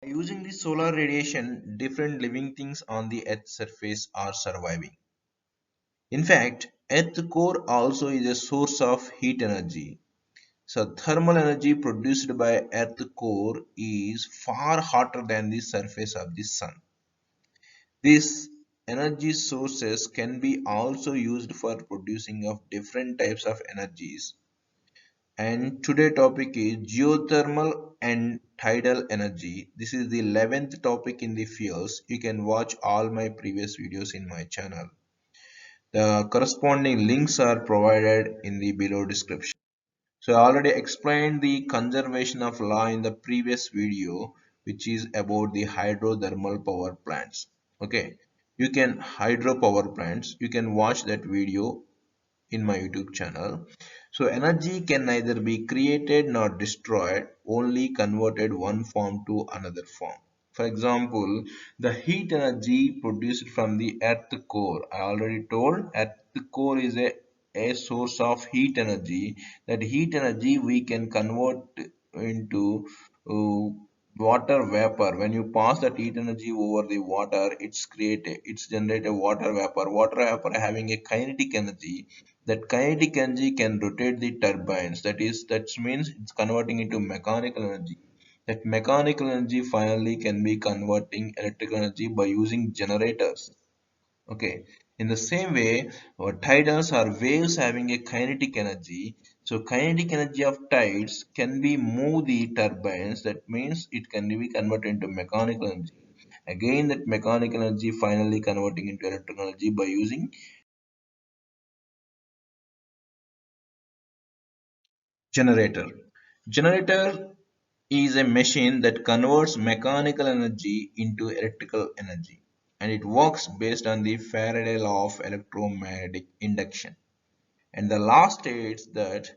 Using the solar radiation, different living things on the Earth's surface are surviving. In fact, Earth core also is a source of heat energy. So thermal energy produced by Earth core is far hotter than the surface of the sun. These energy sources can be also used for producing of different types of energies. And today topic is geothermal and tidal energy. This is the 11th topic in the fields. You can watch all my previous videos in my channel. The corresponding links are provided in the below description. So I already explained the conservation of law in the previous video, which is about the hydrothermal power plants. Okay, you can hydropower plants. You can watch that video in my YouTube channel. So energy can neither be created nor destroyed, only converted one form to another form. For example, the heat energy produced from the earth core. I already told earth core is a source of heat energy. That heat energy we can convert into water vapor. When you pass that heat energy over the water, it's generate a water vapor. Water vapor having a kinetic energy. That kinetic energy can rotate the turbines. That means it's converting into mechanical energy. That mechanical energy finally can be converting electrical energy by using generators. Okay. In the same way, tidals are waves having a kinetic energy. So kinetic energy of tides can be move the turbines. That means it can be converted into mechanical energy. Again, that mechanical energy finally converting into electrical energy by using generator. Generator is a machine that converts mechanical energy into electrical energy, and it works based on the Faraday law of electromagnetic induction. And the law states that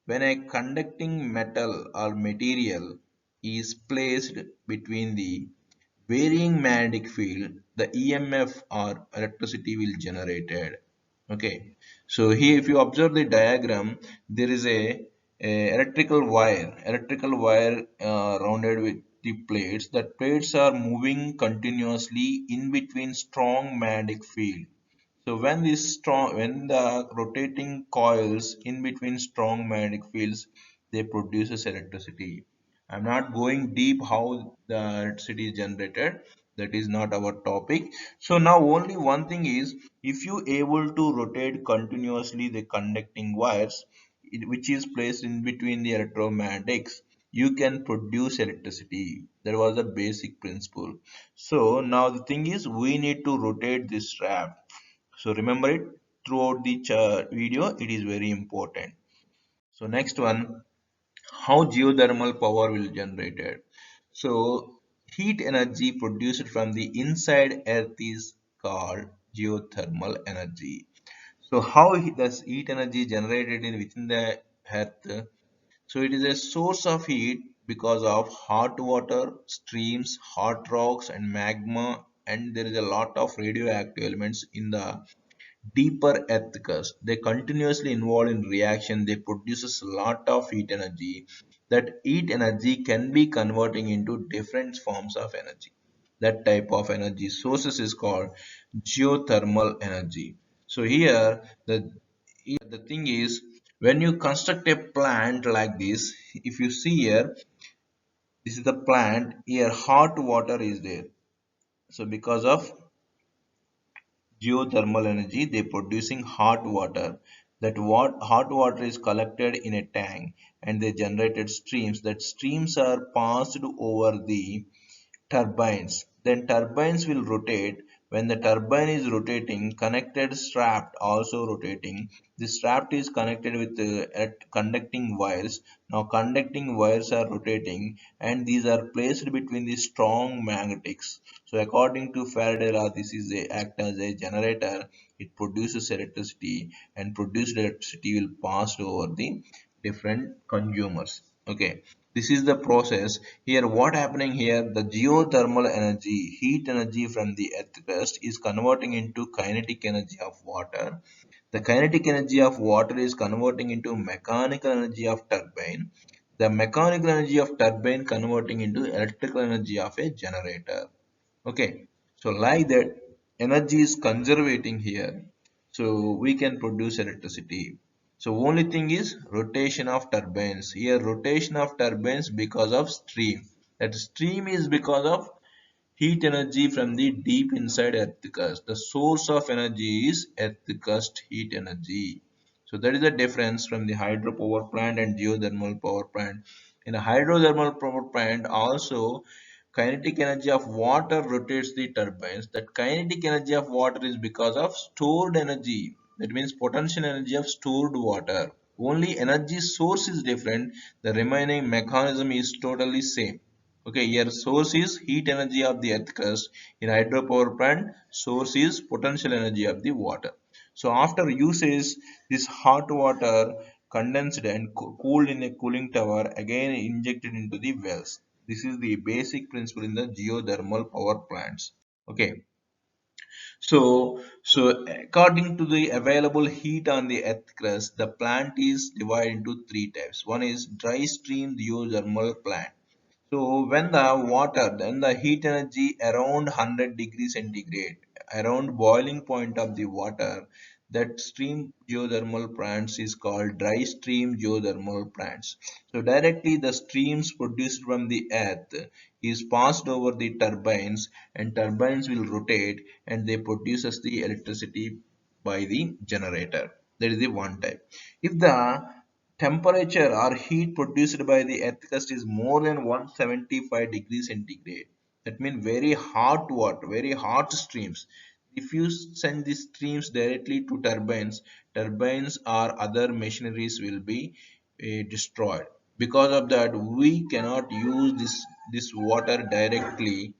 when a conducting metal or material is placed between the varying magnetic field, the EMF or electricity will generated. Okay, so here if you observe the diagram, there is a electrical wire rounded with the plates. That plates are moving continuously in between strong magnetic field. So when the rotating coils in between strong magnetic fields, they produces electricity. I'm not going deep how the electricity is generated. That is not our topic. So now only one thing is, if you able to rotate continuously the conducting wires, which is placed in between the electromagnetics, you can produce electricity. That was the basic principle. So now the thing is, we need to rotate this strap. So remember it throughout the video. It is very important. So next one, how geothermal power will generated. So heat energy produced from the inside earth is called geothermal energy. So how does heat energy generated within the earth? So it is a source of heat because of hot water, streams, hot rocks and magma, and there is a lot of radioactive elements in the deeper earth crust. They continuously involved in reaction. They produces a lot of heat energy. That heat energy can be converting into different forms of energy. That type of energy sources is called geothermal energy. So here the thing is, when you construct a plant like this, if you see here, this is the plant. Here hot water is there. So because of geothermal energy, they producing hot water. Hot water is collected in a tank and they generated streams. That streams are passed over the turbines. Then turbines will rotate. When the turbine is rotating, connected shaft also rotating. This shaft is connected with conducting wires. Now conducting wires are rotating and these are placed between the strong magnetics. So according to Faraday law, this is a act as a generator. It produces electricity and produced electricity will pass over the different consumers. Okay, this is the process. Here what happening here, the geothermal energy, heat energy from the earth crust is converting into kinetic energy of water. The kinetic energy of water is converting into mechanical energy of turbine. the mechanical energy of turbine converting into electrical energy of a generator. Okay, so like that, energy is conservating here, so we can produce electricity. So only thing is rotation of turbines. Here rotation of turbines because of stream. That stream is because of heat energy from the deep inside earth crust. The source of energy is earth crust heat energy. So that is the difference from the hydropower plant and geothermal power plant. In a hydrothermal power plant, also kinetic energy of water rotates the turbines. That kinetic energy of water is because of stored energy. That means potential energy of stored water. Only energy source is different. The remaining mechanism is totally same. Okay, here source is heat energy of the earth crust. In hydropower plant, source is potential energy of the water. So after usage, this hot water condensed and cooled in a cooling tower again injected into the wells. This is the basic principle in the geothermal power plants. Okay. So according to the available heat on the earth crust, the plant is divided into three types. One is dry stream geothermal plant. So when the heat energy around 100 degrees centigrade, around boiling point of the water, that stream geothermal plants is called dry stream geothermal plants. So directly the streams produced from the earth is passed over the turbines, and turbines will rotate and they produces the electricity by the generator. That is the one type. If the temperature or heat produced by the earth crust is more than 175 degrees centigrade, that means very hot water, very hot streams. If you send these streams directly to turbines, turbines or other machineries will be destroyed. Because of that, we cannot use this water directly,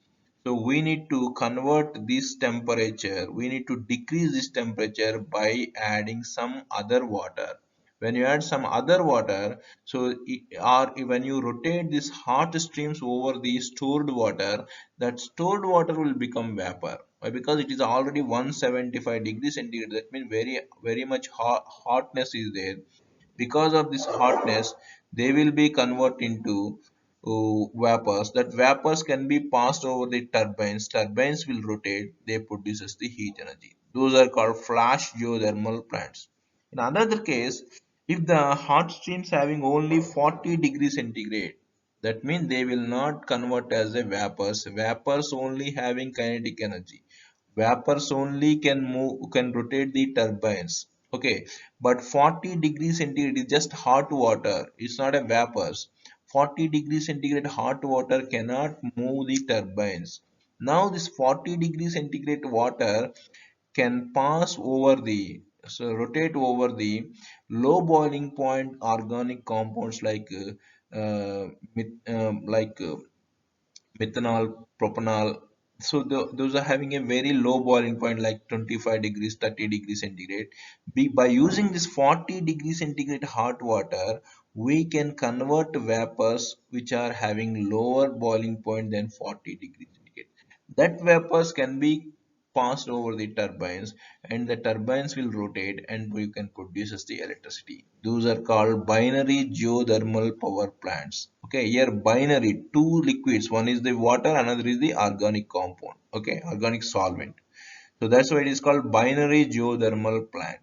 so we need to convert this temperature. We need to decrease this temperature by adding some other water. When you add some other water, so or when you rotate these hot streams over the stored water, that stored water will become vapor. Why? Because it is already 175 degrees centigrade. That means very much hotness is there. Because of this hotness, they will be converted into vapors. That vapors can be passed over the turbines. Turbines will rotate. They produces the heat energy. Those are called flash geothermal plants. In another case, if the hot streams having only 40 degrees centigrade, that means they will not convert as a vapors. Vapors only having kinetic energy. Vapors only can rotate the turbines. Okay, but 40 degrees centigrade is just hot water. It's not a vapors. 40 degrees centigrade hot water cannot move the turbines. Now this 40 degrees centigrade water can pass over the, so rotate over the low boiling point organic compounds like methanol, propanol. So those are having a very low boiling point like 25 degrees, 30 degrees centigrade. By using this 40 degrees centigrade hot water, we can convert vapors which are having lower boiling point than 40 degrees centigrade. That vapors can be passed over the turbines, and the turbines will rotate and we can produce the electricity. Those are called binary geothermal power plants. Okay, here binary, two liquids, one is the water, another is the organic compound. Okay, organic solvent. So that's why it is called binary geothermal plant.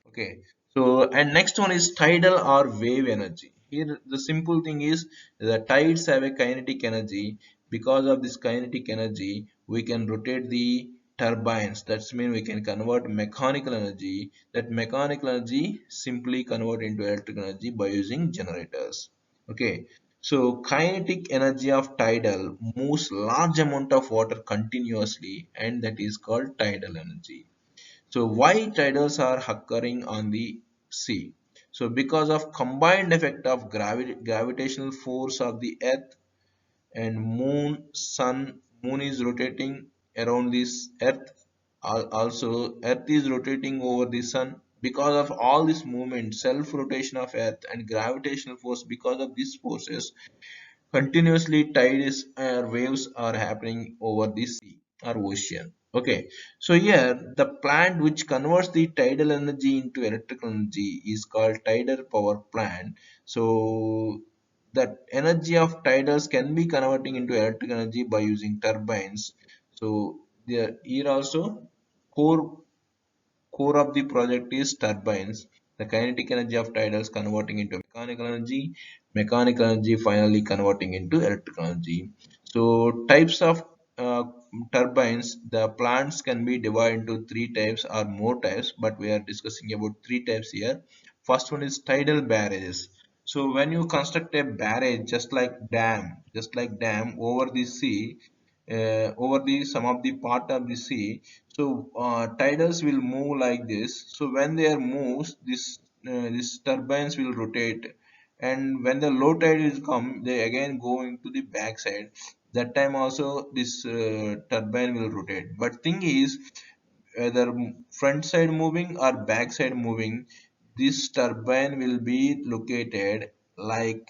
Okay, so and next one is tidal or wave energy. Here the simple thing is the tides have a kinetic energy. Because of this kinetic energy, we can rotate the turbines. That's mean we can convert mechanical energy. That mechanical energy simply convert into electrical energy by using generators. Okay, so kinetic energy of tidal moves large amount of water continuously, and that is called tidal energy. So why tidals are occurring on the sea? So because of combined effect of gravitational force of the earth and moon, sun, moon is rotating around this earth. Also earth is rotating over the sun. Because of all this movement, self rotation of earth and gravitational force, because of these forces, continuously tides or waves are happening over the sea or ocean. Okay, so here the plant which converts the tidal energy into electrical energy is called tidal power plant. So that energy of tidals can be converting into electric energy by using turbines. So there here also core core of the project is turbines. The kinetic energy of tidals converting into mechanical energy finally converting into electrical energy. So types of uh, turbines, the plants can be divided into three types or more types, but we are discussing about three types here. First one is tidal barrages. So when you construct a barrage, just like dam over the sea, over the some of the part of the sea, so tidals will move like this. So when they are moves, this turbines will rotate, and when the low tide is come, they again go into the backside. That time also this turbine will rotate. But thing is, whether front side moving or back side moving, this turbine will be located like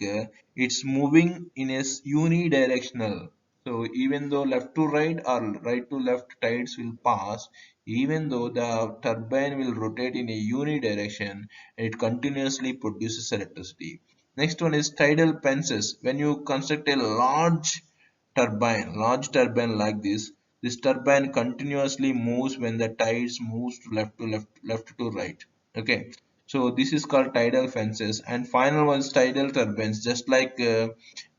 it's moving in a unidirectional. So even though left to right or right to left tides will pass, even though the turbine will rotate in a unidirection, it continuously produces electricity. Next one is tidal fences. When you construct a large turbine like this turbine continuously moves when the tides moves left to right. Okay, so this is called tidal fences. And final one is tidal turbines, just like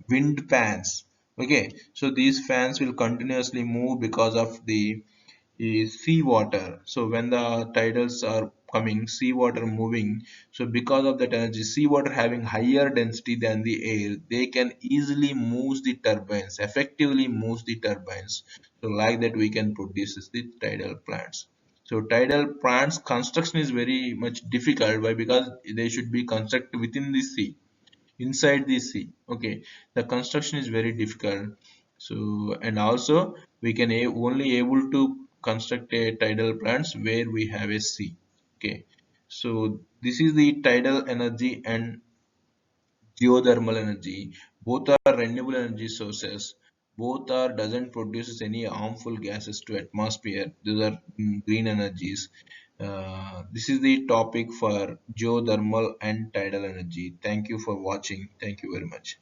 wind fans. Okay, so these fans will continuously move because of the is seawater. So when the tidals are coming, seawater moving. So because of that energy, seawater having higher density than the air, they can easily move the turbines, effectively move the turbines. So like that we can produce the tidal plants. So tidal plants construction is very much difficult. Why? Because they should be constructed within the sea, inside the sea. Okay, the construction is very difficult. So and also we can only able to construct a tidal plants where we have a sea. Okay, so this is the tidal energy and geothermal energy. Both are renewable energy sources. Both are doesn't produces any harmful gases to atmosphere. These are green energies. This is the topic for geothermal and tidal energy. Thank you for watching. Thank you very much.